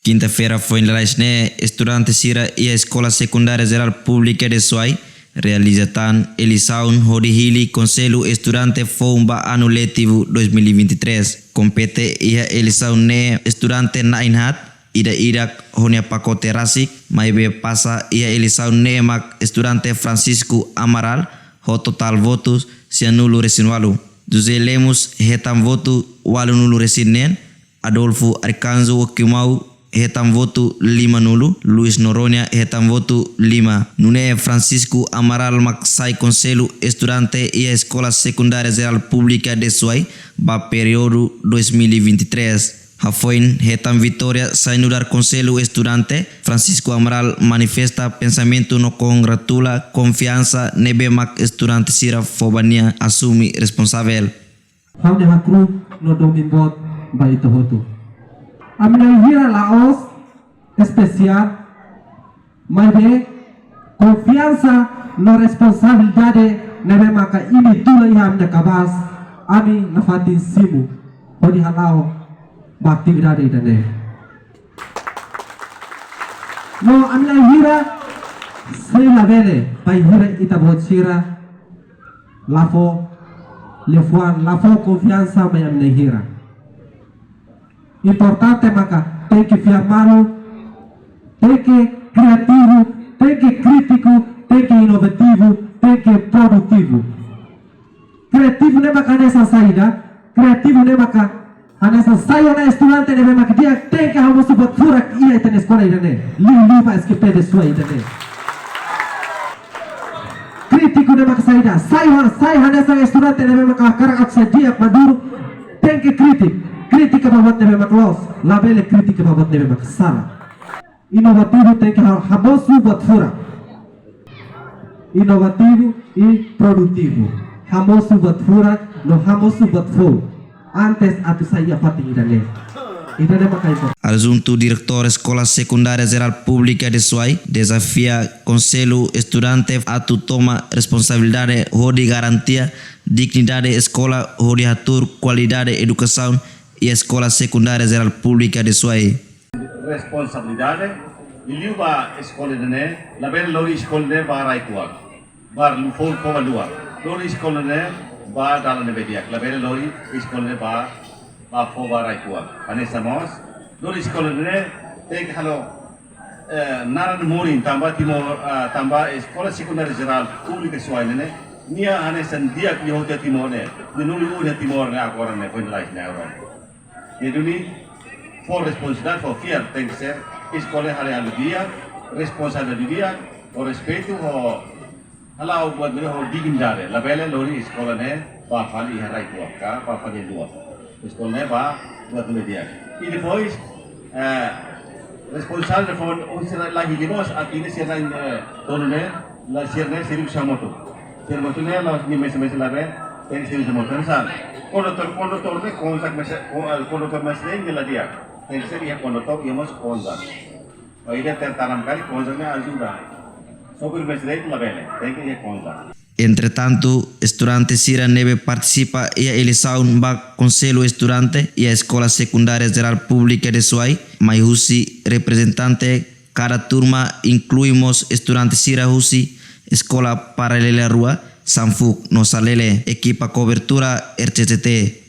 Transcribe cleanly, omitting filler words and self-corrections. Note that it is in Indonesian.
Quinta-feira foi em Laisne, estudante Sira e a Escola Secundária Geral Pública de Suai, realizatan Elisaun Hodihili Conselho Estudante Fomba Ano Letivo 2023. Compete ia Elisaun ne estudante Nainhat, ida Irak honia pacote rasik, maibe pasa ia Elisaun ne mak estudante Francisco Amaral, ho total votos se anulo resinwalu. José Lemos hetam voto walu nulu resinen, Adolfo Arcanzo Okimau hetam voto 5 nulu, Luis Noronha hetam voto 5. Nune Francisco Amaral Maksai Conselho Estudante e a Escola Secundária Geral Pública de Suai, ba período 2023. Hafoin hetam Vitória Sainudar Conselho Estudante, Francisco Amaral manifesta pensamento no congratula confiança nebe mak estudante Sira Fobania assume responsável. Hamde hakru no domimbot ba ito hotu. Amina hira Laos especial, mas confiança na responsabilidade nebe maka ini tula iham de kabas, ami nafatin simu, hodi halao ba atividade idane. No amina hira sei la vele, pai hira itabot sira, lafo lefuan, lafo confiança mai amina hira. Importante maka tem que firmar, tem que criativo, tem que crítico, tem que inovativo, tem que produtivo. Criativo nem maka nessa saída, criativo nem maka nessa saída na estudante nem maka dia tem que harus buat furak ia itu sekolah ini, liu pas SKP de sua ini. Crítico nem maka saída, saya nessa estudante nem maka karak dia maduro, tem que crítico. Crítica babat nebe mak los, labele crítica babat nebe mak salah. Inovativo tem que hamosu buat fura. Inovativo e produtivo. Hamosu buat fura, no hamosu buat fo. Antes atu saya fati idane. Idane makai po. Adjunto diretor Escola Secundária Geral Pública de Suai desafia Conselho Estudante atu toma responsabilidade hodi garantia dignidade escola hodi atur qualidade educação e a Escola Secundária Geral Pública de Suai. Responsabilidade, iliuba escola dene, la bel lori escola dene ba raikuak, bar lufol koma lua, lori escola dene ba dalan nebediak, la bel lori escola dene ba fo ba raikuak. Anessa mos, lori escola dene tek halo naran morin tamba tamba Escola Secundária Geral Pública Suai dene, nia anessa diak yohtia timor ne, nuli unia timor ne agora ne point life ne agora. Jadi for responsabilidade, for fear tem que ser escolher a dia, responsabilidade dia, o respeito, o halau buat mereka o dignidade. La bela lori escola ne, pa fali harai kuat, pa fali dua. Escola ne pa buat media. E depois responsável for usar lagi limos aqui nesse ano todo ne, la sirne sirip samoto. Sirmoto ne la ni mes la bela tem sirip samoto misal. Conductor de kontak conductor masih nggak dia. Yang saya conductor ia mas kontak. Oh ini tertanam kali kontaknya ajuda. Sopir masih itu label. Tengok ia kontak. Entretanto, estudante Sira nebe participa e a eleição ba Conselho Estudante e a Escola Secundária Geral Pública de Suai, mas husi representante cada turma incluímos estudante Sira husi Escola Paralela Rua, Sanfuk Nosalele, equipa cobertura RCCT.